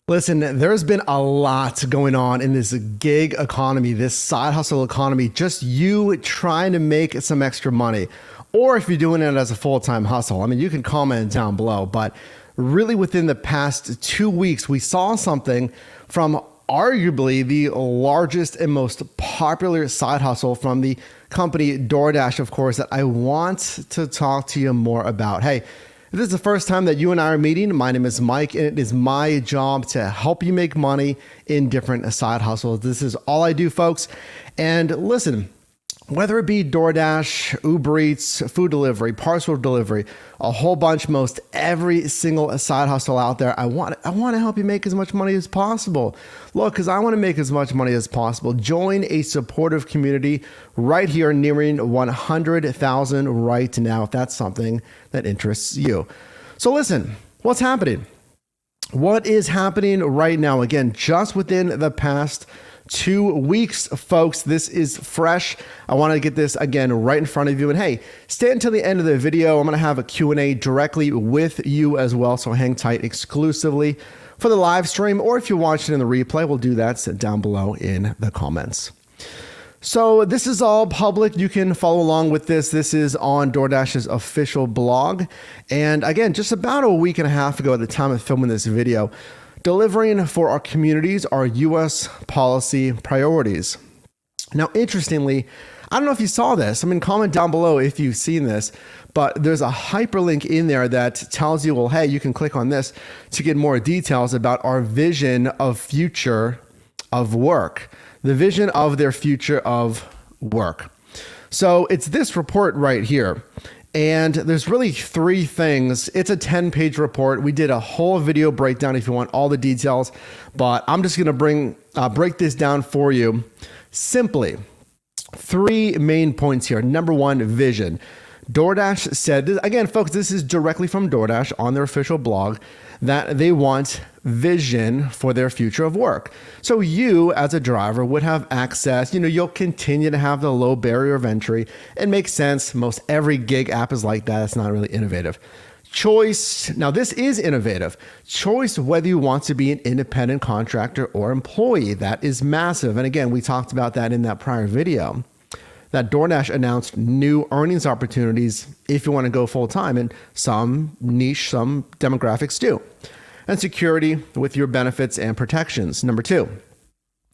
Listen, there's been a lot going on in this gig economy, this side hustle economy, just you trying to make some extra money. Or if you're doing it as a full-time hustle, I mean, you can comment down below, but really within the past 2 weeks, we saw something from arguably the largest and most popular side hustle from the company DoorDash, of course, that I want to talk to you more about. Hey, if this is the first time that you and I are meeting, my name is Mike, and it is my job to help you make money in different side hustles. This is all I do, folks. And listen, whether it be DoorDash, Uber Eats, food delivery, parcel delivery, a whole bunch, most every single side hustle out there, I want to help you make as much money as possible. Look, because I want to make as much money as possible. Join a supportive community right here, nearing 100,000 right now, if that's something that interests you. So listen, what's happening? What is happening right now? Again, just within the past 2 weeks, folks. This is fresh. I want to get this again right in front of you. And hey, stay until the end of the video. I'm going to have a Q&A directly with you as well. So hang tight exclusively for the live stream, or if you're watching in the replay, we'll do that down below in the comments. So this is all public. You can follow along with this. This is on DoorDash's official blog. And again, just about a week and a half ago at the time of filming this video, delivering for our communities are U.S. policy priorities. Now, interestingly, I don't know if you saw this. I mean, comment down below if you've seen this, but there's a hyperlink in there that tells you, well, hey, you can click on this to get more details about our vision of future of work, the vision of their future of work. So it's this report right here. And there's really 3 things. It's a 10-page report. We did a whole video breakdown if you want all the details, but I'm just going to break this down for you simply. 3 main points here. Number 1, vision. DoorDash said, again, folks, this is directly from DoorDash on their official blog, that they want vision for their future of work. So you as a driver would have access, you'll continue to have the low barrier of entry. It makes sense. Most every gig app is like that. It's not really innovative. Choice. Now this is innovative. Choice whether you want to be an independent contractor or employee. That is massive. And again, we talked about that in that prior video, that DoorDash announced new earnings opportunities if you want to go full time, and some niche, some demographics do. And security with your benefits and protections. Number 2,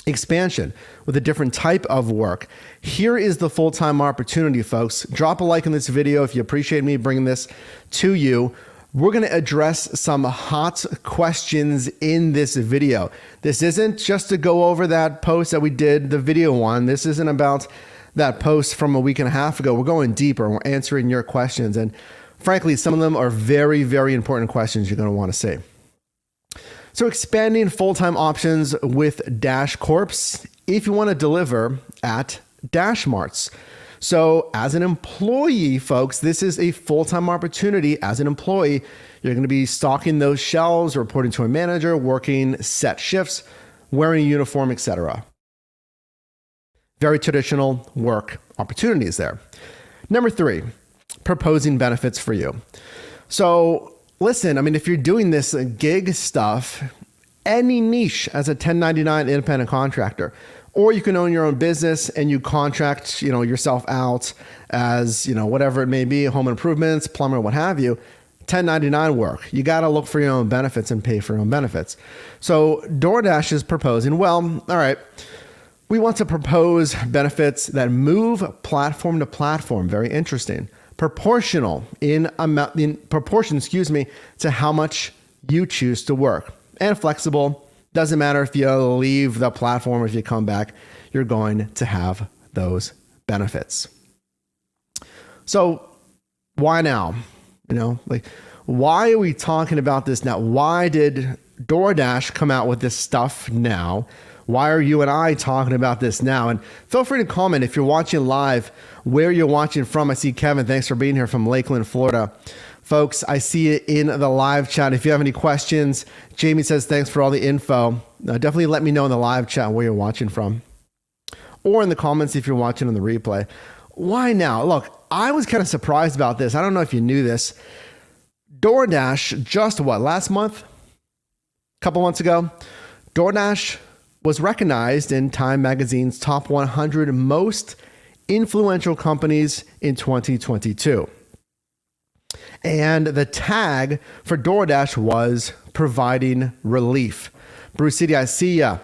expansion with a different type of work. Here is the full-time opportunity, folks. Drop a like in this video if you appreciate me bringing this to you. We're going to address some hot questions in this video. This isn't just to go over that post that we did the video on. This isn't about that post from a week and a half ago. We're going deeper and we're answering your questions. And frankly, some of them are very, very important questions you're going to want to see. So expanding full-time options with Dash Corps if you want to deliver at Dash Marts. So as an employee, folks, this is a full-time opportunity. As an employee, you're going to be stocking those shelves, reporting to a manager, working set shifts, wearing a uniform, etc. Very traditional work opportunities there. Number 3, proposing benefits for you. So listen, I mean, if you're doing this gig stuff, any niche as a 1099 independent contractor, or you can own your own business and you contract, yourself out as, whatever it may be, home improvements, plumber, what have you, 1099 work. You got to look for your own benefits and pay for your own benefits. So DoorDash is proposing, well, all right, we want to propose benefits that move platform to platform. Very interesting. Proportional in proportion, to how much you choose to work, and flexible. Doesn't matter if you leave the platform, if you come back, you're going to have those benefits. So why now? Why are we talking about this now? Why did DoorDash come out with this stuff now? Why are you and I talking about this now? And feel free to comment if you're watching live, where you're watching from. I see Kevin, thanks for being here from Lakeland, Florida. Folks, I see it in the live chat. If you have any questions, Jamie says, thanks for all the info. Definitely let me know in the live chat where you're watching from, or in the comments if you're watching on the replay. Why now? Look, I was kind of surprised about this. I don't know if you knew this. DoorDash just last month? couple months ago, DoorDash was recognized in Time Magazine's top 100 most influential companies in 2022. And the tag for DoorDash was providing relief. Bruce City, I see ya.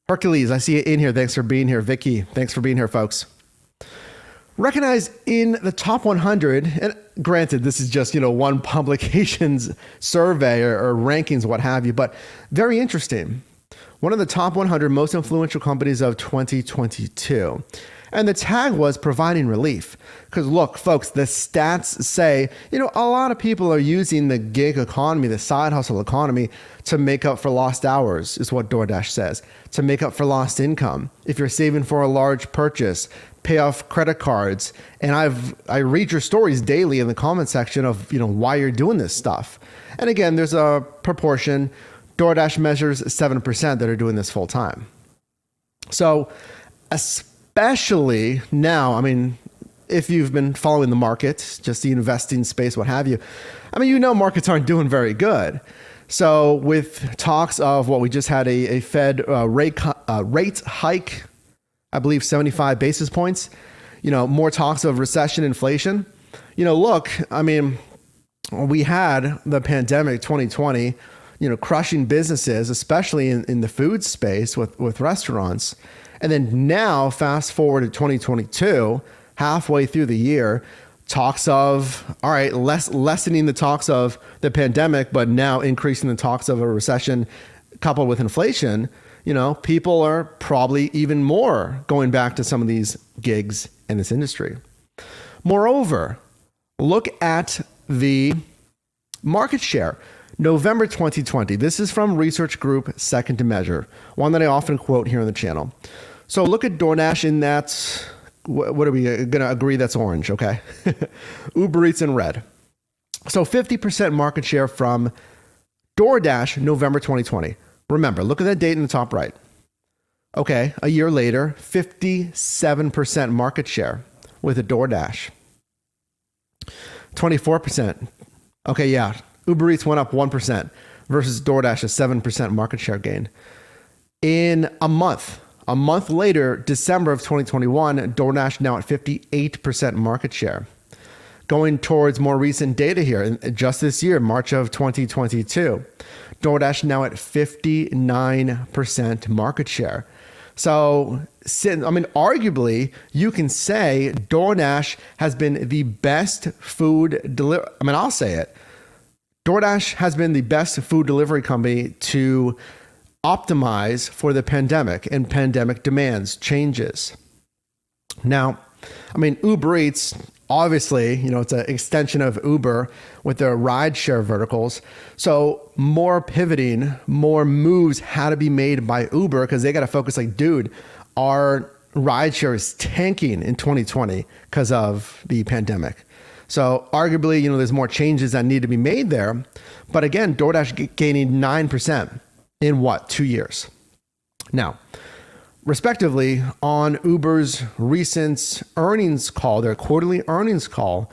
Hercules, I see you in here. Thanks for being here. Vicky, thanks for being here, folks. Recognized in the top 100, and granted, this is just, one publication's survey or rankings, what have you, but very interesting. One of the top 100 most influential companies of 2022. And the tag was providing relief. Because look, folks, the stats say, a lot of people are using the gig economy, the side hustle economy, to make up for lost hours, is what DoorDash says, to make up for lost income. If you're saving for a large purchase, pay off credit cards. And I read your stories daily in the comment section of, why you're doing this stuff. And again, there's a proportion. DoorDash measures 7% that are doing this full time. So, especially now, if you've been following the market, just the investing space, what have you, markets aren't doing very good. So with talks of what we just had a Fed rate hike, I believe 75 basis points, more talks of recession, inflation, we had the pandemic 2020, crushing businesses, especially in the food space with restaurants. And then now, fast forward to 2022, halfway through the year, talks of, all right, lessening the talks of the pandemic, but now increasing the talks of a recession coupled with inflation, people are probably even more going back to some of these gigs in this industry. Moreover, look at the market share. November 2020, this is from research group Second to Measure, one that I often quote here on the channel. So look at DoorDash in that, what are we going to agree that's orange, okay? Uber Eats in red. So 50% market share from DoorDash, November 2020. Remember, look at that date in the top right. Okay, a year later, 57% market share with a DoorDash. 24%. Okay, yeah, Uber Eats went up 1% versus DoorDash, a 7% market share gain. In a month later, December of 2021, DoorDash now at 58% market share. Going towards more recent data here, just this year, March of 2022, DoorDash now at 59% market share. So, arguably, you can say DoorDash has been the best food delivery. I'll say it. DoorDash has been the best food delivery company to optimize for the pandemic and pandemic demands, changes. Now, Uber Eats, obviously, it's an extension of Uber with their rideshare verticals. So more pivoting, more moves had to be made by Uber because they got to focus our rideshare is tanking in 2020 because of the pandemic. So arguably, there's more changes that need to be made there. But again, DoorDash gaining 9% in 2 years? Now, respectively, on Uber's recent earnings call, their quarterly earnings call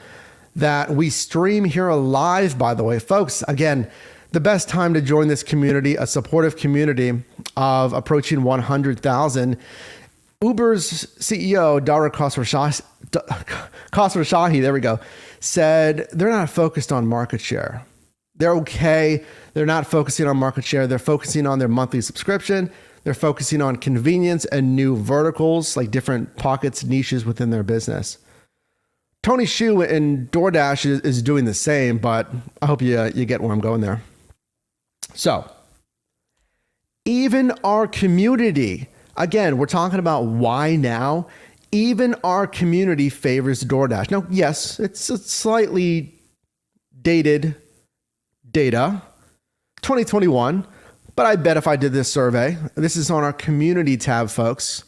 that we stream here live, by the way, folks, again, the best time to join this community, a supportive community of approaching 100,000. Uber's CEO, Dara Khosrowshahi, there we go, said they're not focused on market share. They're okay. They're not focusing on market share. They're focusing on their monthly subscription. They're focusing on convenience and new verticals, like different pockets, niches within their business. Tony Xu and DoorDash is doing the same, but I hope you get where I'm going there. So, even our community, again, we're talking about why now. Even our community favors DoorDash. Now, yes, it's a slightly dated data, 2021, but I bet if I did this survey, this is on our community tab, folks,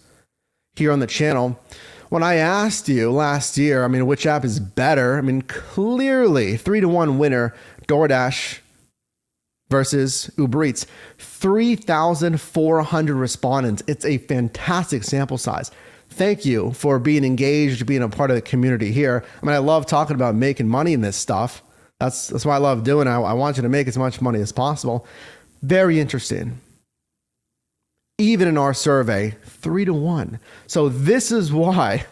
here on the channel. When I asked you last year, which app is better? Clearly 3-1 winner, DoorDash versus Uber Eats. 3,400 respondents. It's a fantastic sample size. Thank you for being engaged, being a part of the community here. I love talking about making money in this stuff. That's what I love doing. I want you to make as much money as possible. Very interesting. Even in our survey, 3-1. So this is why,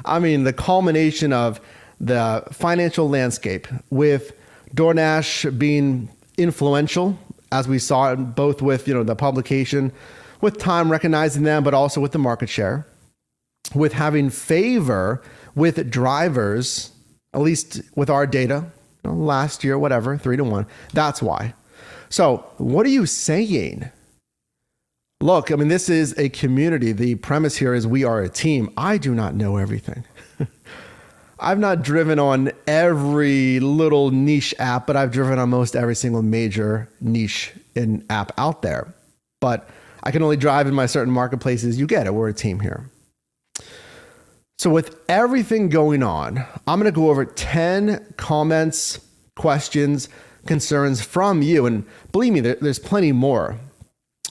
the culmination of the financial landscape with DoorDash being influential, as we saw both with, the publication, with Time recognizing them, but also with the market share, with having favor with drivers, at least with our data, last year, whatever, 3-1. That's why. So what are you saying? Look, this is a community. The premise here is we are a team. I do not know everything. I've not driven on every little niche app, but I've driven on most every single major niche in app out there. But I can only drive in my certain marketplaces. You get it. We're a team here. So with everything going on, I'm going to go over 10 comments, questions, concerns from you. And believe me, there's plenty more.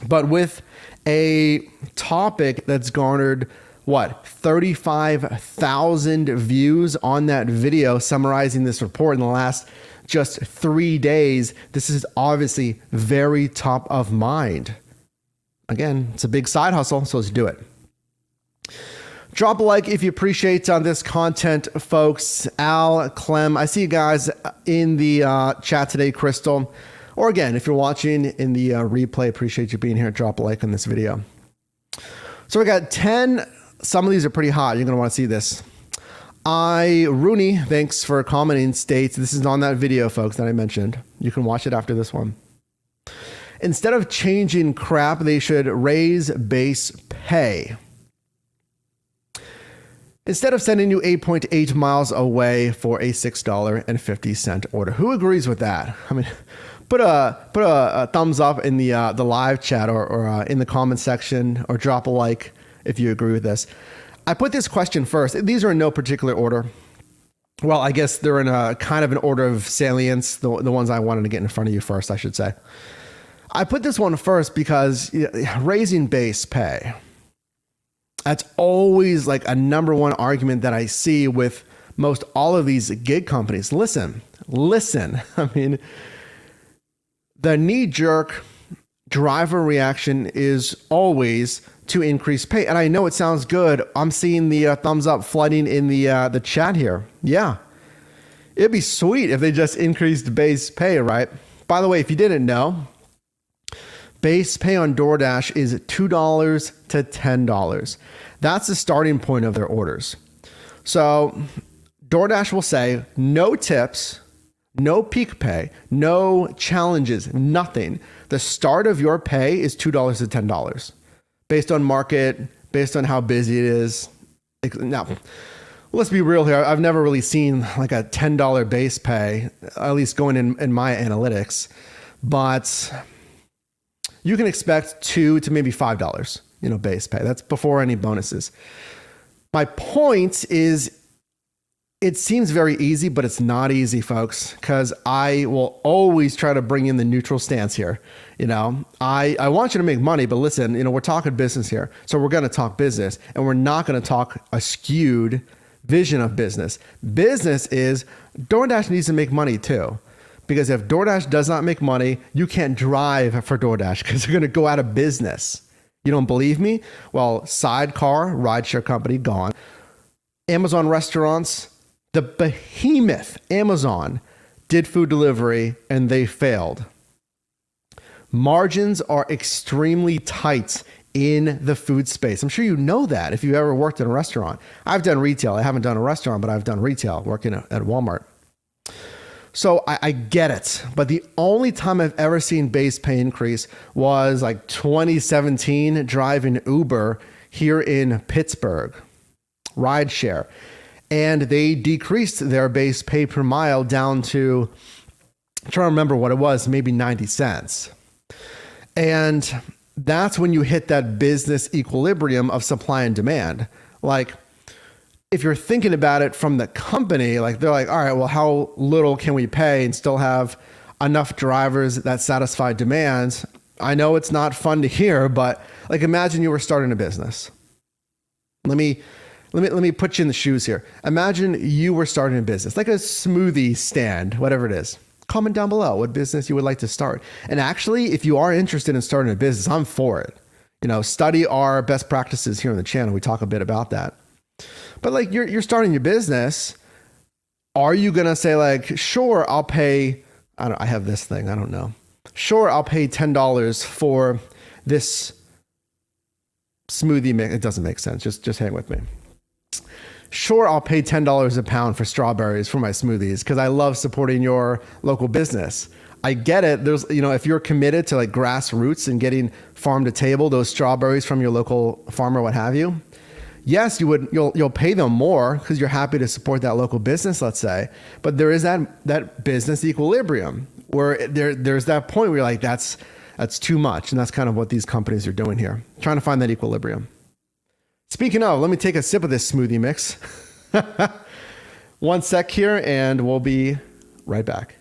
But with a topic that's garnered, 35,000 views on that video summarizing this report in the last just 3 days, this is obviously very top of mind. Again, it's a big side hustle, so let's do it. Drop a like if you appreciate this content, folks. Al, Clem, I see you guys in the chat today, Crystal. Or again, if you're watching in the replay, appreciate you being here. Drop a like on this video. So we got 10. Some of these are pretty hot. You're going to want to see this. Rooney, thanks for commenting, states, this is on that video, folks, that I mentioned. You can watch it after this one. Instead of changing crap, they should raise base pay. Instead of sending you 8.8 miles away for a $6.50 order. Who agrees with that? Put a thumbs up in the live chat or in the comment section, or drop a like if you agree with this. I put this question first. These are in no particular order. Well, I guess they're in a kind of an order of salience, the ones I wanted to get in front of you first, I should say. I put this one first because raising base pay, that's always like a number one argument that I see with most all of these gig companies. Listen. The knee-jerk driver reaction is always to increase pay. And I know it sounds good. I'm seeing the thumbs up flooding in the chat here. Yeah. It'd be sweet if they just increased base pay, right? By the way, if you didn't know, base pay on DoorDash is $2 to $10. That's the starting point of their orders. So DoorDash will say no tips, no peak pay, no challenges, nothing. The start of your pay is $2 to $10 based on market, based on how busy it is. Now, let's be real here. I've never really seen like a $10 base pay, at least going in my analytics, but you can expect $2 to maybe $5, base pay. That's before any bonuses. My point is, it seems very easy, but it's not easy, folks, because I will always try to bring in the neutral stance here. I want you to make money, but listen, we're talking business here. So we're going to talk business, and we're not going to talk a skewed vision of business. Business is DoorDash needs to make money too. Because if DoorDash does not make money, you can't drive for DoorDash because they're going to go out of business. You don't believe me? Well, Sidecar, rideshare company, gone. Amazon restaurants, the behemoth Amazon did food delivery and they failed. Margins are extremely tight in the food space. I'm sure you know that if you ever worked in a restaurant. I've done retail. I haven't done a restaurant, but I've done retail working at Walmart. So I get it, but the only time I've ever seen base pay increase was like 2017 driving Uber here in Pittsburgh, rideshare. And they decreased their base pay per mile down to, I'm trying to remember what it was, maybe 90 cents. And that's when you hit that business equilibrium of supply and demand. Like, if you're thinking about it from the company, like they're like, all right, well, how little can we pay and still have enough drivers that satisfy demands? I know it's not fun to hear, but like imagine you were starting a business. Let me put you in the shoes here. Imagine you were starting a business, like a smoothie stand, whatever it is. Comment down below what business you would like to start. And actually, if you are interested in starting a business, I'm for it. Study our best practices here on the channel. We talk a bit about that. But like you're starting your business, are you going to say like, sure, I'll pay, I have this thing, I don't know. Sure, I'll pay $10 for this smoothie mix. It doesn't make sense. Just hang with me. Sure, I'll pay $10 a pound for strawberries for my smoothies because I love supporting your local business. I get it. There's, if you're committed to like grassroots and getting farm to table, those strawberries from your local farmer, what have you. Yes, you'll pay them more because you're happy to support that local business, let's say. But there is that business equilibrium where there's that point where you're like, that's too much. And that's kind of what these companies are doing here, trying to find that equilibrium. Speaking of, let me take a sip of this smoothie mix. One sec here, and we'll be right back.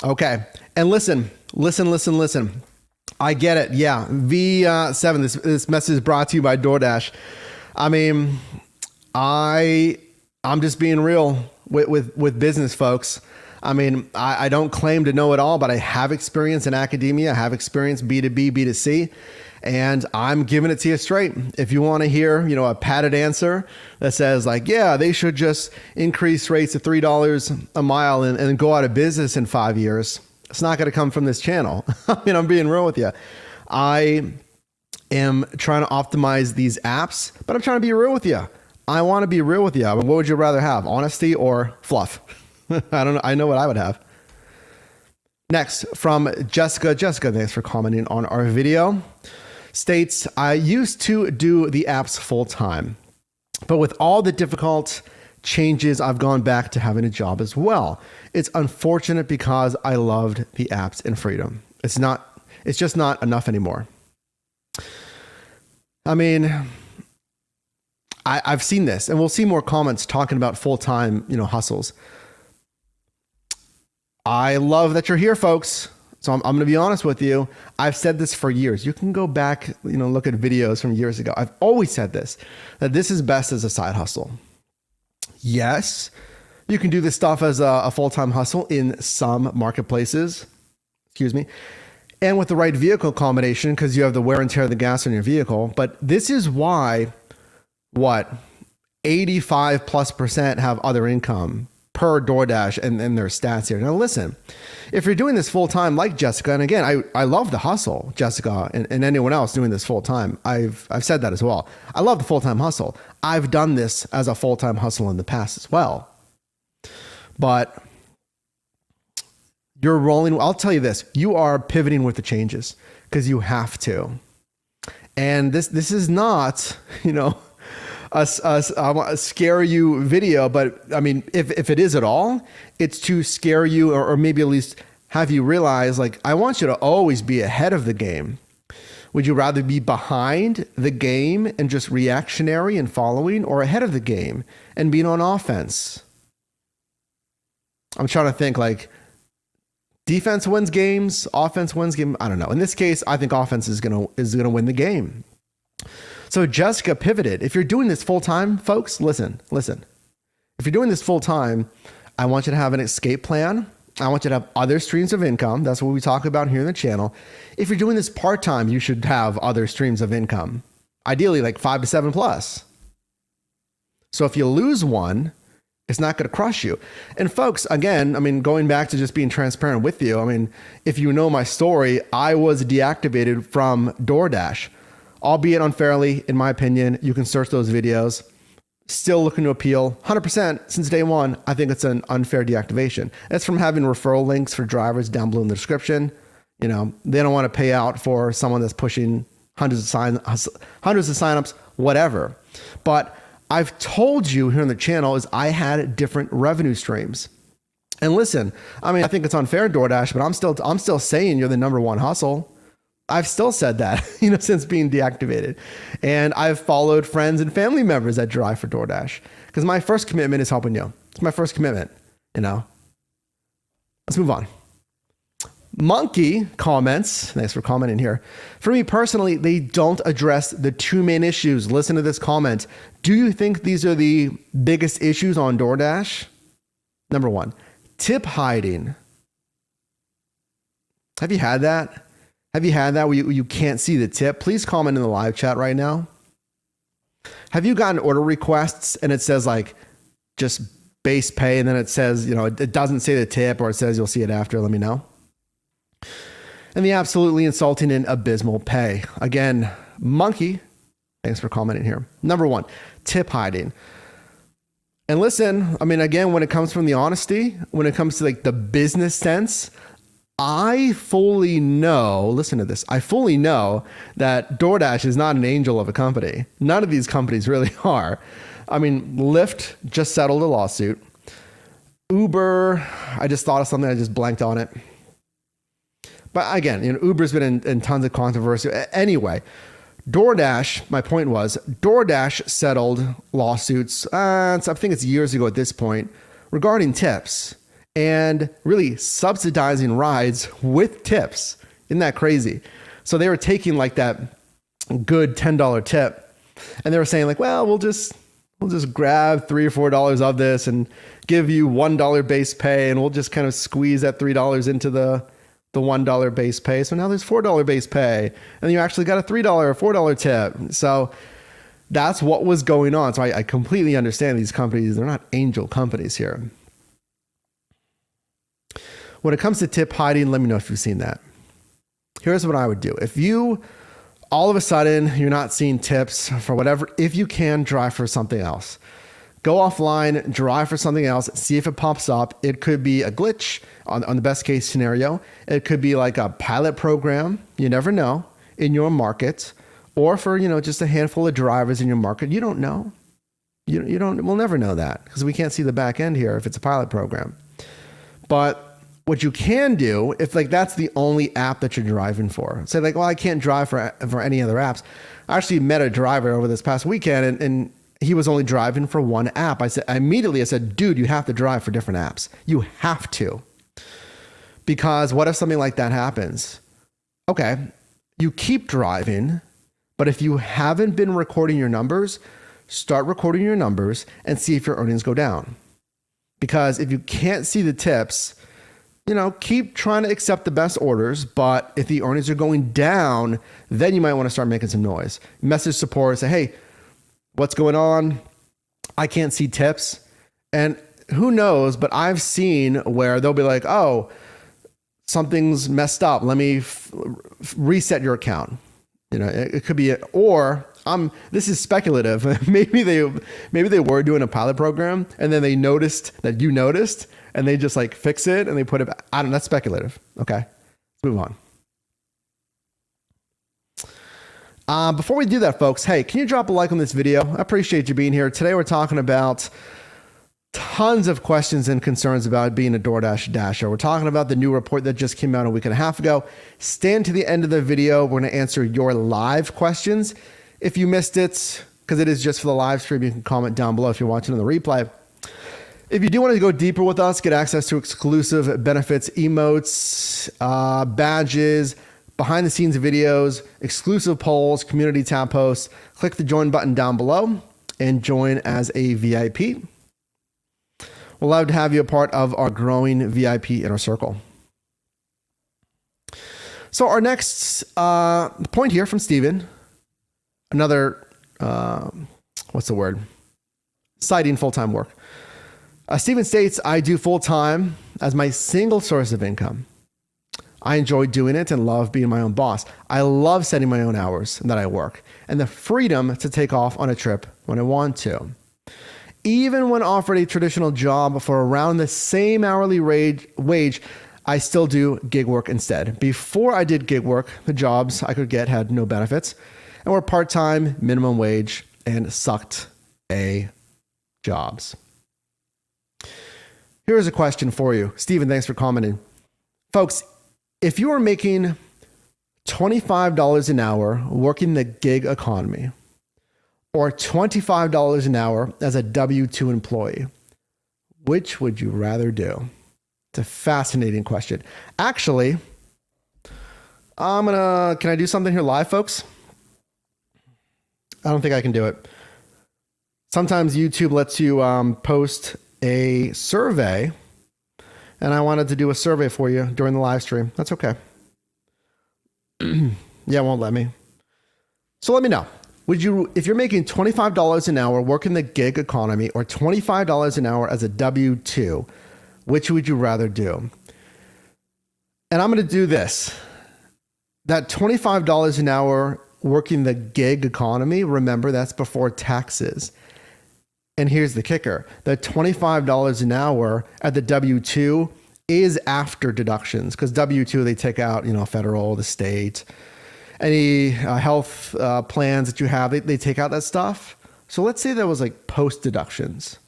Okay. And listen. I get it. Yeah. V7, this message is brought to you by DoorDash. I mean, I'm just being real with business folks. I mean, I don't claim to know it all, but I have experience in academia. I have experience B2B, B2C, and I'm giving it to you straight. If you want to hear, a padded answer that says like, yeah, they should just increase rates to $3 a mile and go out of business in 5 years, it's not going to come from this channel. I mean, I'm being real with you. I am trying to optimize these apps, but I'm trying to be real with you. I want to be real with you. I mean, what would you rather have, honesty or fluff? I don't know. I know what I would have. Next, from Jessica. Jessica, thanks for commenting on our video. States, I used to do the apps full time, but with all the difficult changes, I've gone back to having a job as well. It's unfortunate because I loved the apps and freedom. It's just not enough anymore. I mean, I've seen this, and we'll see more comments talking about full-time, hustles. I love that you're here, folks. So I'm going to be honest with you. I've said this for years. You can go back, look at videos from years ago. I've always said this, that this is best as a side hustle. Yes, you can do this stuff as a full-time hustle in some marketplaces, and with the right vehicle combination, because you have the wear and tear of the gas on your vehicle. But this is why, 85+% have other income per DoorDash and their stats here. Now listen, if you're doing this full time like Jessica, and again, I love the hustle, Jessica, and anyone else doing this full time. I've said that as well. I love the full-time hustle. I've done this as a full-time hustle in the past as well. But you're rolling. I'll tell you this, you are pivoting with the changes because you have to. And this is not, a scare you video, but I mean, if it is at all, it's to scare you or maybe at least have you realize, like, I want you to always be ahead of the game. Would you rather be behind the game and just reactionary and following, or ahead of the game and being on offense? I'm trying to think, like, defense wins games, offense wins game. I don't know. In this case, I think offense is gonna win the game. So Jessica pivoted. If you're doing this full time, folks, listen. If you're doing this full time, I want you to have an escape plan. I want you to have other streams of income. That's what we talk about here in the channel. If you're doing this part time, you should have other streams of income. Ideally, like 5 to 7 plus. So if you lose one, it's not going to crush you. And folks, again, I mean, going back to just being transparent with you, I mean, if you know my story, I was deactivated from DoorDash, albeit unfairly, in my opinion. You can search those videos. Still looking to appeal 100% since day one. I think it's an unfair deactivation. It's from having referral links for drivers down below in the description. They don't want to pay out for someone that's pushing hundreds of signups, whatever. But I've told you here on the channel is I had different revenue streams. And listen, I mean, I think it's unfair, DoorDash, but I'm still saying you're the number one hustle. I've still said that, since being deactivated. And I've followed friends and family members that drive for DoorDash because my first commitment is helping you. It's my first commitment, Let's move on. Monkey comments, thanks for commenting here. For me personally, they don't address the two main issues. Listen to this comment. Do you think these are the biggest issues on DoorDash? Number one, tip hiding. Have you had that? Have you had that where you can't see the tip? Please comment in the live chat right now. Have you gotten order requests and it says like just base pay and then it says, it doesn't say the tip, or it says you'll see it after? Let me know. And the absolutely insulting and abysmal pay. Again, Monkey, thanks for commenting here. Number one, tip hiding. And listen, again, when it comes from the honesty, when it comes to like the business sense, I fully know, listen to this, I fully know that DoorDash is not an angel of a company. None of these companies really are. Lyft just settled a lawsuit. Uber, I just thought of something, I just blanked on it. But again, Uber's been in tons of controversy. Anyway, DoorDash, my point was, DoorDash settled lawsuits, I think it's years ago at this point, regarding tips and really subsidizing rides with tips. Isn't that crazy? So they were taking like that good $10 tip and they were saying like, well, we'll just grab $3 or $4 of this and give you $1 base pay, and we'll just kind of squeeze that $3 into the $1 base pay. So now there's $4 base pay, and you actually got a $3 or $4 tip. So that's what was going on. So I completely understand these companies. They're not angel companies here. When it comes to tip hiding, let me know if you've seen that. Here's what I would do. If you, all of a sudden, you're not seeing tips for whatever, if you can, drive for something else. Go offline, drive for something else, see if it pops up. It could be a glitch on the best case scenario. It could be like a pilot program, you never know, in your market, or for, just a handful of drivers in your market. You don't know. We'll never know that because we can't see the back end here if it's a pilot program. But what you can do, if like that's the only app that you're driving for, say like, well, I can't drive for any other apps. I actually met a driver over this past weekend and he was only driving for one app. I said, dude, you have to drive for different apps. You have to. Because what if something like that happens? Okay, you keep driving, but if you haven't been recording your numbers, start recording your numbers and see if your earnings go down. Because if you can't see the tips, keep trying to accept the best orders, but if the earnings are going down, then you might want to start making some noise. Message support, say, hey, what's going on? I can't see tips. And who knows, but I've seen where they'll be like, oh, something's messed up. Let me reset your account. It could be, this is speculative. maybe they were doing a pilot program and then they noticed that you noticed and they just like fix it and they put it back. I don't know. That's speculative. Okay. Let's move on. Before we do that, folks, hey, can you drop a like on this video? I appreciate you being here. Today we're talking about tons of questions and concerns about being a DoorDash Dasher. We're talking about the new report that just came out a week and a half ago. Stand to the end of the video. We're going to answer your live questions. If you missed it, because it is just for the live stream, you can comment down below if you're watching on the replay. If you do want to go deeper with us, get access to exclusive benefits, emotes, badges, behind the scenes videos, exclusive polls, community tab posts, click the join button down below and join as a VIP. We'd love to have you a part of our growing VIP inner circle. So our next point here from Steven, another, citing full-time work. Steven states, I do full-time as my single source of income. I enjoy doing it and love being my own boss. I love setting my own hours that I work and the freedom to take off on a trip when I want to. Even when offered a traditional job for around the same hourly wage, I still do gig work instead. Before I did gig work, the jobs I could get had no benefits and were part-time, minimum wage, and sucked A jobs. Here's a question for you. Steven, thanks for commenting. Folks, if you are making $25 an hour working the gig economy, or $25 an hour as a W-2 employee, which would you rather do? It's a fascinating question. Actually, Can I do something here live, folks? I don't think I can do it. Sometimes YouTube lets you post a survey, and I wanted to do a survey for you during the live stream. That's okay. Yeah, it won't let me. So let me know. If you're making $25 an hour working the gig economy or $25 an hour as a W-2, which would you rather do? And I'm going to do this. That $25 an hour working the gig economy, remember, that's before taxes. And here's the kicker. The $25 an hour at the W-2 is after deductions, because W-2, they take out, federal, the state, any health plans that you have, they take out that stuff. So let's say that was like post deductions.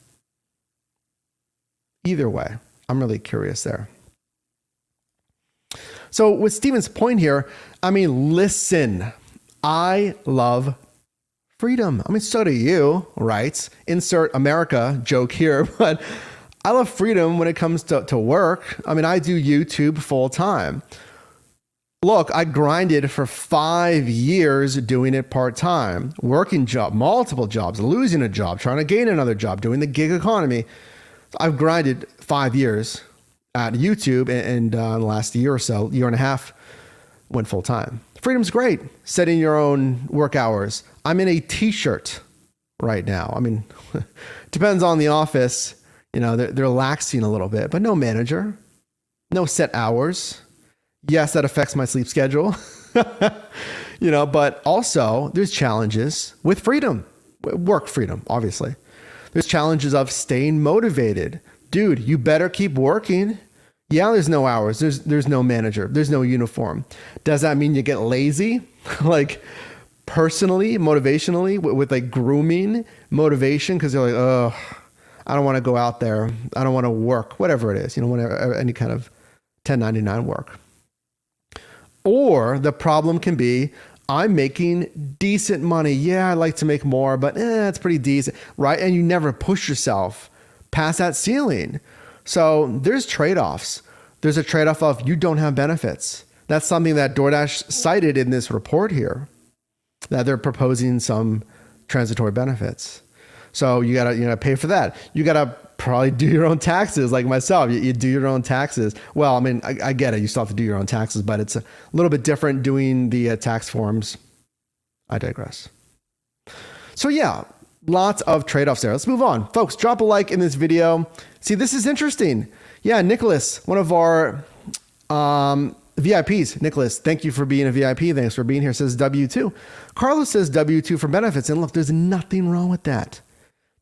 Either way, I'm really curious there. So with Steven's point here, listen, I love freedom. So do you, right? Insert America joke here, but I love freedom when it comes to work. I do YouTube full time. Look, I grinded for 5 years doing it part-time, working job, multiple jobs, losing a job, trying to gain another job, doing the gig economy. I've grinded 5 years at YouTube, and the last year or so, year and a half, went full-time. Freedom's great, setting your own work hours. I'm in a t-shirt right now. Depends on the office. They're relaxing a little bit, but no manager, no set hours. Yes, that affects my sleep schedule, but also there's challenges with freedom, work freedom, obviously. There's challenges of staying motivated. Dude, you better keep working. Yeah, there's no hours. There's no manager. There's no uniform. Does that mean you get lazy? Like personally, motivationally, with like grooming motivation? Because you're like, oh, I don't want to go out there. I don't want to work, whatever it is, whatever, any kind of 1099 work. Or the problem can be, I'm making decent money. Yeah, I'd like to make more, but it's pretty decent, right? And you never push yourself past that ceiling. So there's trade-offs. There's a trade-off of you don't have benefits. That's something that DoorDash cited in this report here, that they're proposing some transitory benefits. So you gotta pay for that. You gotta probably do your own taxes, like myself. You do your own taxes. Well, I get it. You still have to do your own taxes, but it's a little bit different doing the tax forms. I digress. So yeah, lots of trade-offs there. Let's move on. Folks, drop a like in this video. See, this is interesting. Yeah, Nicholas, one of our VIPs. Nicholas, thank you for being a VIP. Thanks for being here. Says W-2. Carlos says W-2 for benefits. And look, there's nothing wrong with that.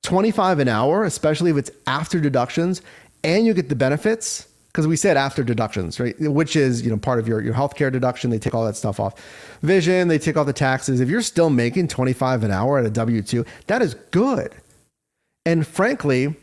25 an hour, especially if it's after deductions and you get the benefits, because we said after deductions, right? Which is, part of your healthcare deduction. They take all that stuff off. Vision, they take off the taxes. If you're still making 25 an hour at a W-2, that is good. And frankly,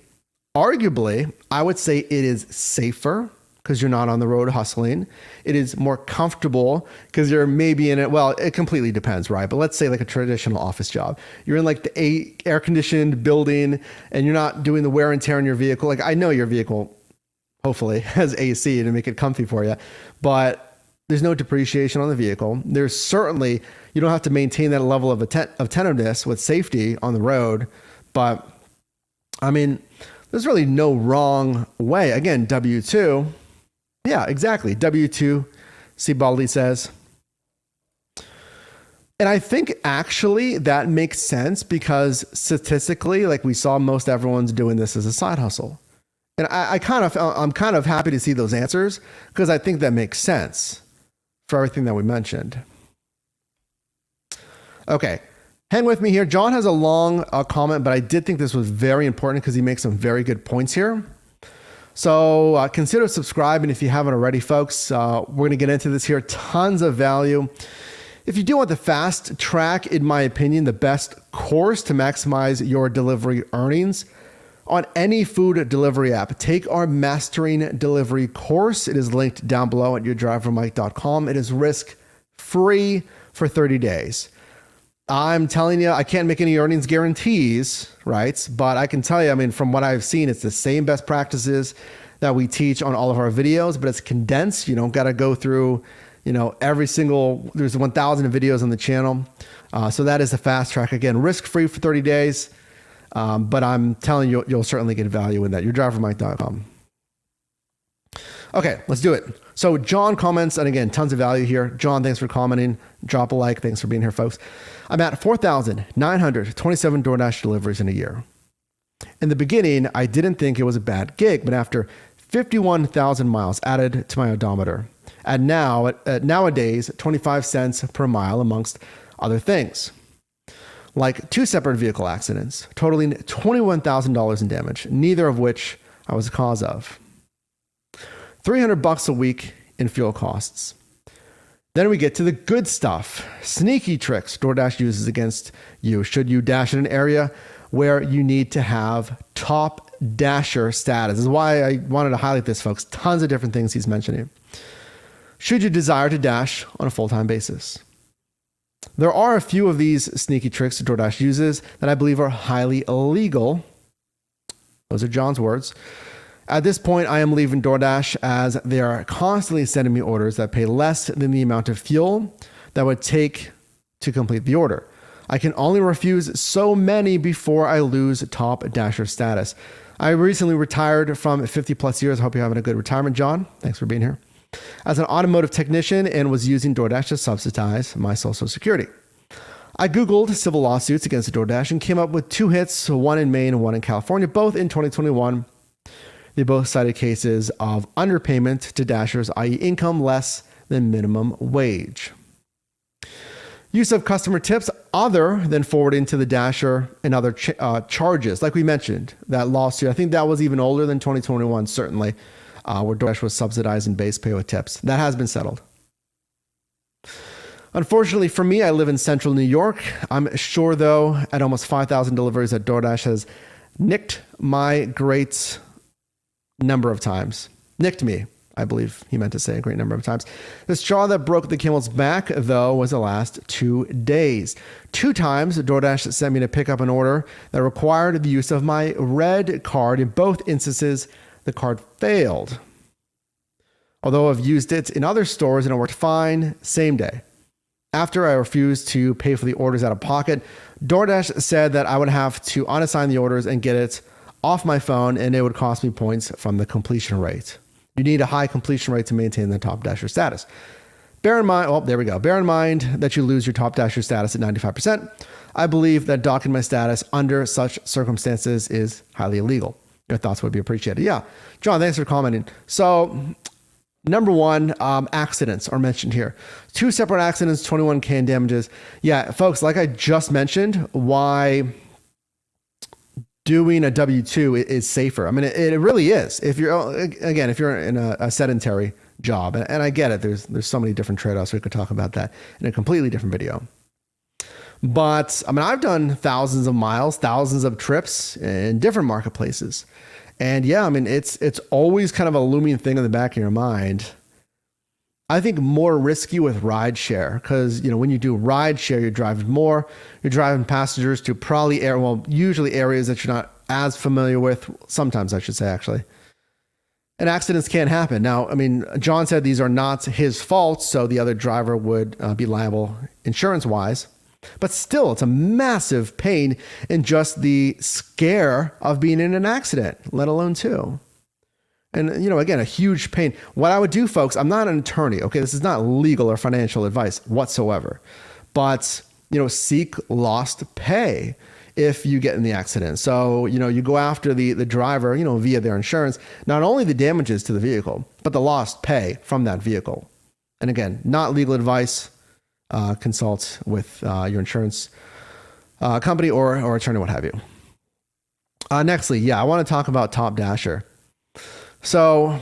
arguably, I would say it is safer because you're not on the road hustling. It is more comfortable because you're maybe in it. Well, it completely depends, right? But let's say like a traditional office job. You're in like the air conditioned building and you're not doing the wear and tear on your vehicle. Like I know your vehicle hopefully has AC to make it comfy for you, but there's no depreciation on the vehicle. There's certainly, you don't have to maintain that level of attentiveness with safety on the road. But there's really no wrong way. Again, W-2. Yeah, exactly. W-2, Sibaldi says. And I think actually that makes sense because statistically, like we saw, most everyone's doing this as a side hustle. And I'm kind of happy to see those answers because I think that makes sense for everything that we mentioned. Okay, hang with me here. John has a long comment, but I did think this was very important because he makes some very good points here. So consider subscribing if you haven't already, folks. We're going to get into this here. Tons of value. If you do want the fast track, in my opinion, the best course to maximize your delivery earnings on any food delivery app, take our Mastering Delivery course. It is linked down below at yourdrivermike.com. It is risk-free for 30 days. I'm telling you, I can't make any earnings guarantees, right? But I can tell you, from what I've seen, it's the same best practices that we teach on all of our videos, but it's condensed. You don't got to go through, there's 1,000 videos on the channel. So that is a fast track. Again, risk-free for 30 days. But I'm telling you, you'll certainly get value in that. yourdrivermike.com. Okay, let's do it. So John comments, and again, tons of value here. John, thanks for commenting. Drop a like. Thanks for being here, folks. I'm at 4,927 DoorDash deliveries in a year. In the beginning, I didn't think it was a bad gig, but after 51,000 miles added to my odometer, and nowadays 25 cents per mile amongst other things, like 2 separate vehicle accidents, totaling $21,000 in damage, neither of which I was the cause of. $300 a week in fuel costs. Then we get to the good stuff. Sneaky tricks DoorDash uses against you should you dash in an area where you need to have top dasher status. This is why I wanted to highlight this, folks. Tons of different things he's mentioning. Should you desire to dash on a full-time basis. There are a few of these sneaky tricks that DoorDash uses that I believe are highly illegal. Those are John's words. At this point, I am leaving DoorDash as they are constantly sending me orders that pay less than the amount of fuel that would take to complete the order. I can only refuse so many before I lose top dasher status. I recently retired from 50 plus years. I hope you're having a good retirement, John. Thanks for being here. As an automotive technician and was using DoorDash to subsidize my Social Security. I Googled civil lawsuits against DoorDash and came up with 2 hits, one in Maine and one in California, both in 2021. They both cited cases of underpayment to dashers, i.e. income less than minimum wage. Use of customer tips other than forwarding to the dasher and other charges. Like we mentioned, that lawsuit, I think that was even older than 2021, certainly, where DoorDash was subsidizing base pay with tips. That has been settled. Unfortunately for me, I live in central New York. I'm sure, though, at almost 5,000 deliveries that DoorDash has nicked my great number of times. Nicked me, I believe he meant to say a great number of times. The straw that broke the camel's back, though, was the last 2 days. 2 times, DoorDash sent me to pick up an order that required the use of my red card. In both instances, the card failed. Although I've used it in other stores and it worked fine, same day. After I refused to pay for the orders out of pocket, DoorDash said that I would have to unassign the orders and get it off my phone, and it would cost me points from the completion rate. You need a high completion rate to maintain the top dasher status. Bear in mind, there we go. Bear in mind that you lose your top dasher status at 95%. I believe that docking my status under such circumstances is highly illegal. Your thoughts would be appreciated. Yeah. John, thanks for commenting. So, number one, accidents are mentioned here. 2 separate accidents, 21K in damages. Yeah, folks, like I just mentioned, why doing a W-2 is safer. I mean, it really is. If you're in a sedentary job, and I get it, there's so many different trade-offs. We could talk about that in a completely different video. But I mean, I've done thousands of miles, thousands of trips in different marketplaces. And yeah, I mean, it's always kind of a looming thing in the back of your mind. I think more risky with rideshare because, when you do rideshare, you're driving more. You're driving passengers to probably usually areas that you're not as familiar with. Sometimes, I should say, actually. And accidents can happen. Now, I mean, John said these are not his fault, so the other driver would be liable insurance-wise. But still, it's a massive pain in just the scare of being in an accident, let alone 2. And, again, a huge pain. What I would do, folks, I'm not an attorney, okay? This is not legal or financial advice whatsoever. But, seek lost pay if you get in the accident. So, you go after the driver, via their insurance, not only the damages to the vehicle, but the lost pay from that vehicle. And again, not legal advice. Consult with your insurance company or attorney, what have you. Nextly, I want to talk about Top Dasher. So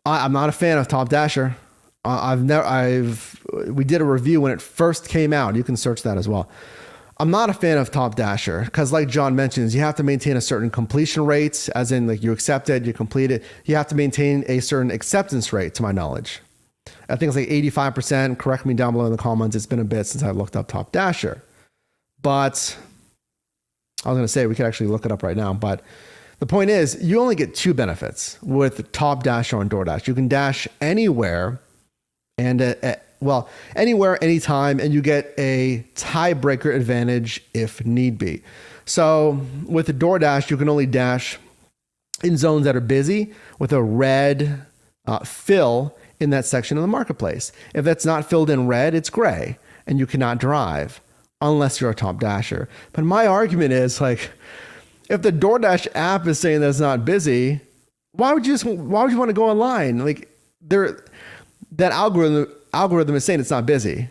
I'm not a fan of Top Dasher. We did a review when it first came out. You can search that as well. I'm not a fan of Top Dasher because, like John mentions, you have to maintain a certain completion rate, as in like you accept it, you complete it. You have to maintain a certain acceptance rate, to my knowledge. I think it's like 85%. Correct me down below in the comments. It's been a bit since I looked up Top Dasher. But I was going to say we could actually look it up right now. But the point is, you only get 2 benefits with Top Dasher on DoorDash. You can dash anywhere and well, anywhere, anytime, and you get a tiebreaker advantage if need be. So with the DoorDash, you can only dash in zones that are busy with a red fill in that section of the marketplace. If that's not filled in red, it's gray and you cannot drive unless you're a top dasher. But my argument is like, if the DoorDash app is saying that it's not busy, why would you want to go online? Like that algorithm is saying it's not busy.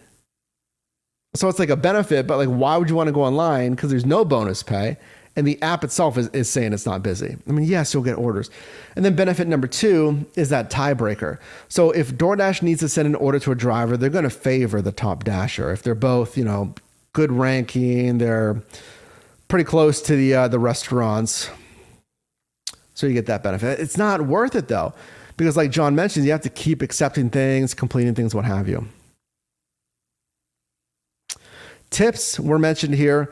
So it's like a benefit, but like, why would you want to go online? Because there's no bonus pay. And the app itself is saying it's not busy. I mean, yes, you'll get orders. And then benefit number 2 is that tiebreaker. So if DoorDash needs to send an order to a driver, they're going to favor the top dasher. If they're both, good ranking, they're pretty close to the restaurants. So you get that benefit. It's not worth it though, because like John mentioned, you have to keep accepting things, completing things, what have you. Tips were mentioned here.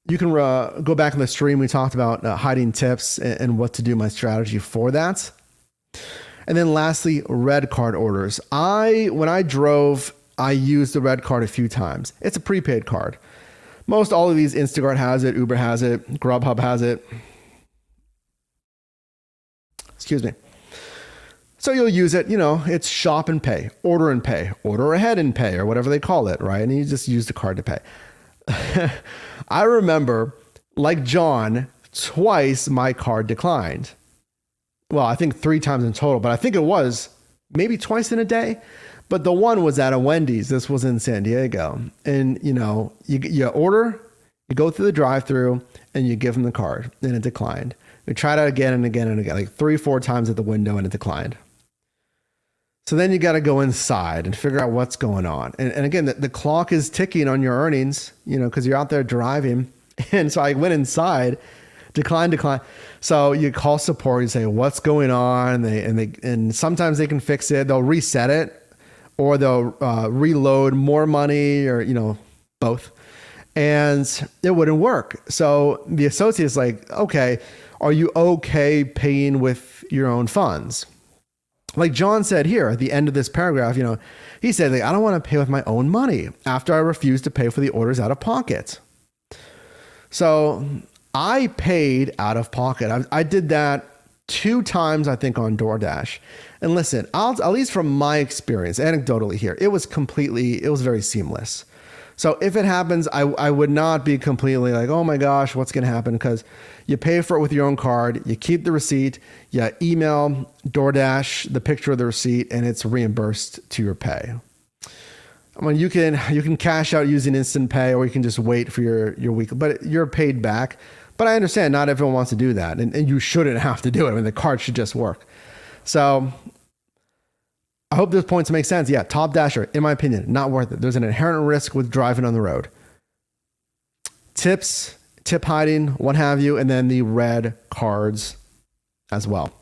You can go back in the stream. We talked about hiding tips and what to do, my strategy for that. And then lastly, red card orders. When I drove, I used the red card a few times. It's a prepaid card. Most all of these, Instacart has it, Uber has it, Grubhub has it. Excuse me. So you'll use it, it's shop and pay, order ahead and pay, or whatever they call it, right? And you just use the card to pay. I remember, like John, twice my card declined. Well, I think 3 times in total, but I think it was maybe twice in a day. But the one was at a Wendy's. This was in San Diego. And, you order, you go through the drive-thru, and you give them the card, and it declined. We tried it again and again and again, like 3-4 times at the window, and it declined. So then you got to go inside and figure out what's going on. And again, the clock is ticking on your earnings, because you're out there driving. And so I went inside, decline. So you call support, you say, what's going on? And sometimes they can fix it. They'll reset it, or they'll reload more money, or, both. And it wouldn't work. So the associate's like, okay, are you okay paying with your own funds? Like John said here at the end of this paragraph, he said, I don't want to pay with my own money after I refuse to pay for the orders out of pocket. So I paid out of pocket. I did that 2 times, I think, on DoorDash. And listen, at least from my experience, anecdotally here, it was very seamless. So if it happens, I would not be completely like, oh my gosh, what's going to happen? Because you pay for it with your own card, you keep the receipt, you email DoorDash the picture of the receipt, and it's reimbursed to your pay. I mean, you can cash out using instant pay, or you can just wait for your week, but you're paid back. But I understand not everyone wants to do that, and you shouldn't have to do it. I mean, the card should just work. So I hope those points make sense. Yeah, top dasher, in my opinion, not worth it. There's an inherent risk with driving on the road. Tips, tip hiding, what have you, and then the red cards as well.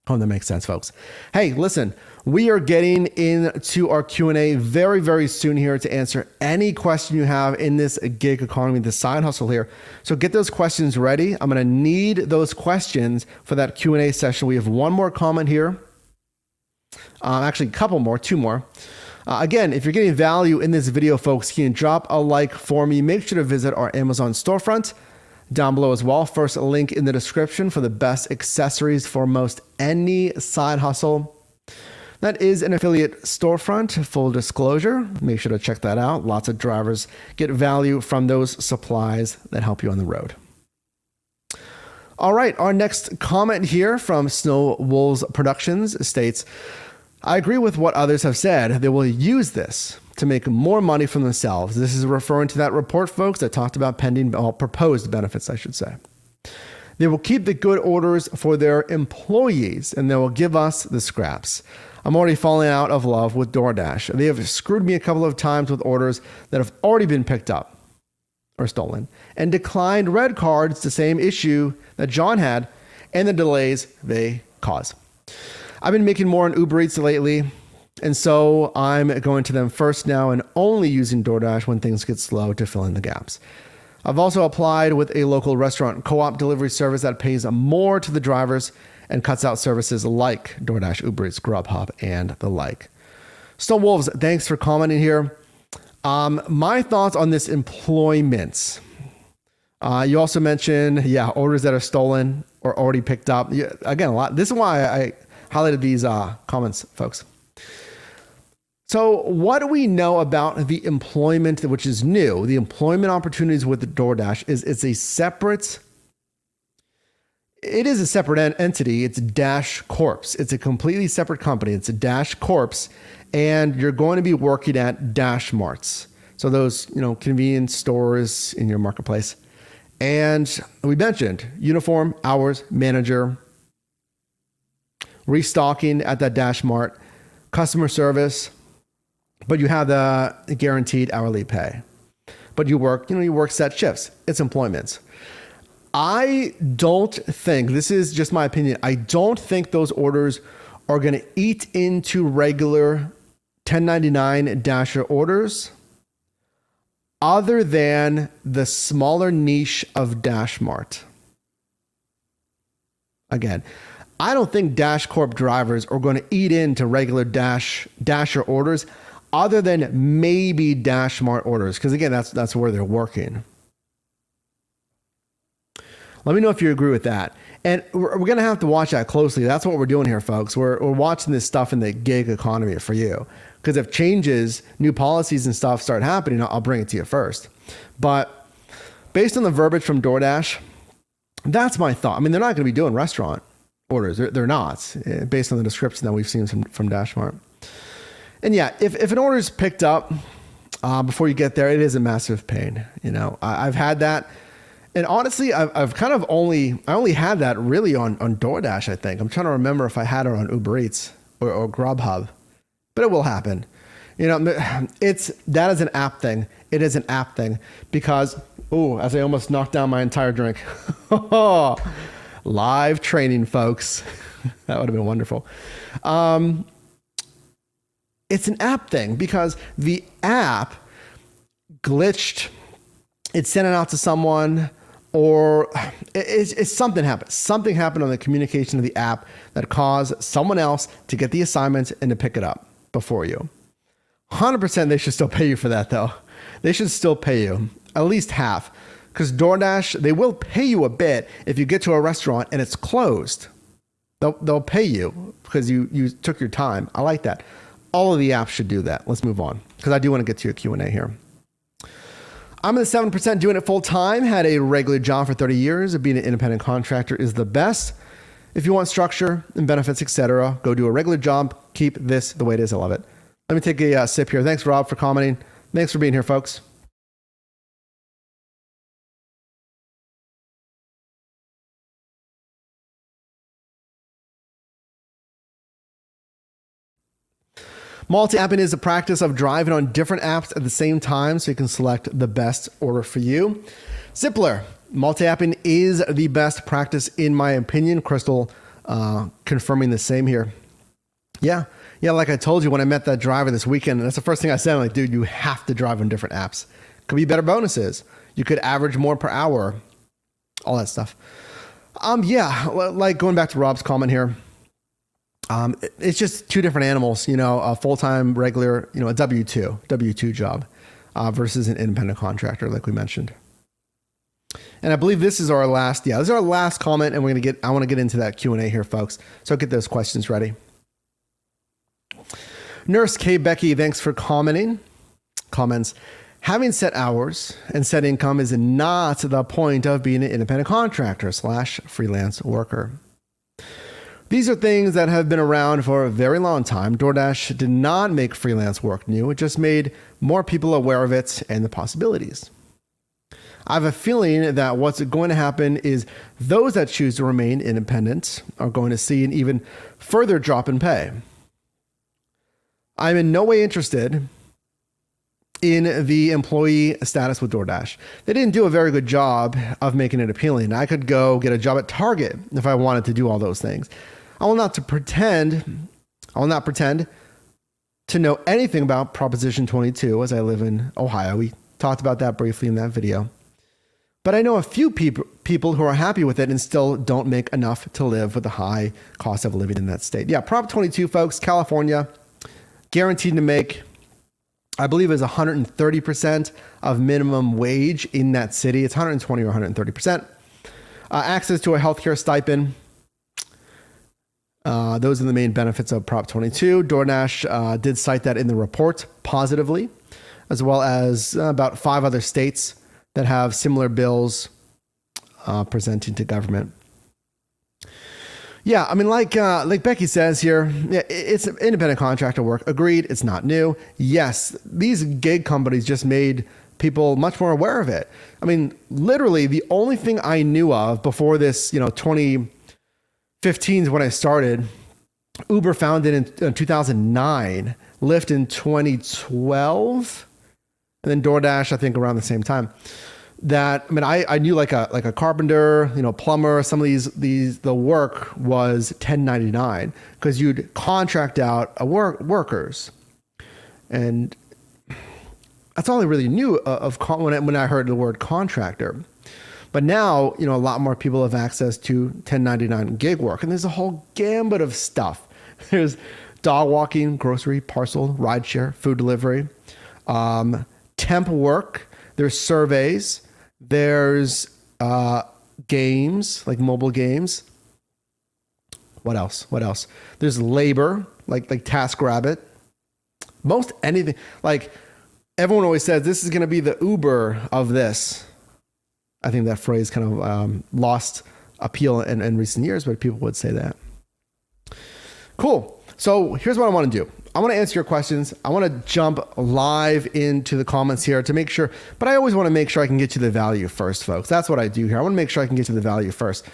Hope that makes sense, folks. Hey, listen, we are getting into our Q&A very, very soon here to answer any question you have in this gig economy, the side hustle here. So get those questions ready. I'm going to need those questions for that Q&A session. We have one more comment here. Actually, a couple more, 2 more. Again, if you're getting value in this video, folks, can you drop a like for me? Make sure to visit our Amazon storefront down below as well. First link in the description for the best accessories for most any side hustle. That is an affiliate storefront, full disclosure. Make sure to check that out. Lots of drivers get value from those supplies that help you on the road. All right, our next comment here from Snow Wolves Productions states, I agree with what others have said. They will use this to make more money for themselves. This is referring to that report, folks, that talked about proposed benefits, I should say. They will keep the good orders for their employees, and they will give us the scraps. I'm already falling out of love with DoorDash. They have screwed me a couple of times with orders that have already been picked up or stolen, and declined red cards, the same issue that John had, and the delays they cause. I've been making more on Uber Eats lately, and so I'm going to them first now and only using DoorDash when things get slow to fill in the gaps. I've also applied with a local restaurant co-op delivery service that pays more to the drivers and cuts out services like DoorDash, Uber Eats, Grubhub, and the like. Stone Wolves, thanks for commenting here. My thoughts on this employment. You also mentioned, orders that are stolen or already picked up. Yeah, again, a lot. This is why I highlighted these comments, folks. So what do we know about the employment, which is new? The employment opportunities with DoorDash is it is a separate entity. It's Dash Corp. It's a completely separate company. It's a Dash Corp. And you're going to be working at Dash Marts. So those, convenience stores in your marketplace. And we mentioned uniform, hours, manager, restocking at that Dash Mart, customer service, but you have the guaranteed hourly pay. But you work set shifts. It's employment. I don't think, this is just my opinion, I don't think those orders are going to eat into regular 1099 Dasher orders other than the smaller niche of Dash Mart. Again, I don't think Dash Corp drivers are going to eat into regular Dasher orders other than maybe Dash Mart orders, because again, that's where they're working. Let me know if you agree with that. And we're going to have to watch that closely. That's what we're doing here, folks. We're watching this stuff in the gig economy for you. Because if changes, new policies and stuff start happening, I'll bring it to you first. But based on the verbiage from DoorDash, that's my thought. I mean, they're not going to be doing restaurant orders. They're not, based on the description that we've seen from DashMart. And yeah, if an order is picked up before you get there, it is a massive pain. I've had that. And honestly, I've kind of only had that really on DoorDash, I think. I'm trying to remember if I had it on Uber Eats or Grubhub, but it will happen. That is an app thing. It is an app thing because, as I almost knocked down my entire drink. Live training, folks. That would have been wonderful. It's an app thing because the app glitched. It sent it out to someone, or it's something happened. Something happened on the communication of the app that caused someone else to get the assignment and to pick it up before you. 100% they should still pay you for that, though. They should still pay you at least half, because DoorDash, they will pay you a bit if you get to a restaurant and it's closed. They'll pay you because you took your time. I like that. All of the apps should do that. Let's move on, because I do want to get to your Q&A here. I'm in the 7% doing it full time, had a regular job for 30 years. Being an independent contractor is the best. If you want structure and benefits, etc., go do a regular job. Keep this the way it is. I love it. Let me take a sip here. Thanks, Rob, for commenting. Thanks for being here, folks. Multi-apping is the practice of driving on different apps at the same time so you can select the best order for you. Simpler. Multi-apping is the best practice in my opinion. Crystal confirming the same here. Yeah, like I told you when I met that driver this weekend, that's the first thing I said. I'm like, dude, you have to drive on different apps. Could be better bonuses. You could average more per hour. All that stuff. Like going back to Rob's comment here. It's just two different animals, a full-time regular, a W2 job versus an independent contractor, like we mentioned. And I believe this is our last, this is our last comment, and I want to get into that Q&A here, folks. So get those questions ready. Nurse K. Becky, thanks for comments. Having set hours and set income is not the point of being an independent contractor / freelance worker. These are things that have been around for a very long time. DoorDash did not make freelance work new. It just made more people aware of it and the possibilities. I have a feeling that what's going to happen is those that choose to remain independent are going to see an even further drop in pay. I'm in no way interested in the employee status with DoorDash. They didn't do a very good job of making it appealing. I could go get a job at Target if I wanted to do all those things. I will not pretend to know anything about Proposition 22 as I live in Ohio. We talked about that briefly in that video. But I know a few people who are happy with it and still don't make enough to live with the high cost of living in that state. Yeah, Prop 22, folks, California, guaranteed to make, I believe it's 130% of minimum wage in that city. It's 120 or 130%. Access to a healthcare stipend. Those are the main benefits of Prop 22. DoorDash did cite that in the report positively, as well as about 5 other states that have similar bills presenting to government. Yeah, I mean, like Becky says here, yeah, it's independent contractor work. Agreed, it's not new. Yes, these gig companies just made people much more aware of it. I mean, literally, the only thing I knew of before this, 2015 is when I started. Uber founded in 2009, Lyft in 2012, and then DoorDash, I think, around the same time. That, I mean, I knew like a carpenter, plumber. Some of the work was 1099 because you'd contract out workers, and that's all I really knew of when I heard the word contractor. But now, a lot more people have access to 1099 gig work, and there's a whole gambit of stuff. There's dog walking, grocery, parcel, rideshare, food delivery, temp work. There's surveys. There's games, like mobile games. What else? There's labor, like TaskRabbit. Most anything, like everyone always says, this is going to be the Uber of this. I think that phrase kind of lost appeal in recent years, but people would say that. Cool. So here's what I want to do. I want to answer your questions. I want to jump live into the comments here to make sure, but I always want to make sure I can get to the value first, folks. That's what I do here. I want to make sure I can get to the value first.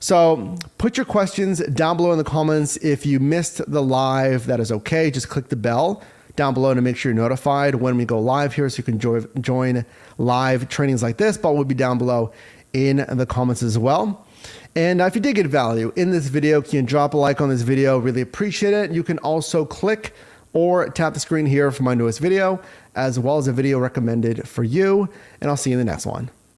So put your questions down below in the comments. If you missed the live, that is okay. Just click the bell down below to make sure you're notified when we go live here, so you can join live trainings like this, but we'll be down below in the comments as well. And if you did get value in this video, can you drop a like on this video? Really appreciate it. You can also click or tap the screen here for my newest video, as well as a video recommended for you. And I'll see you in the next one.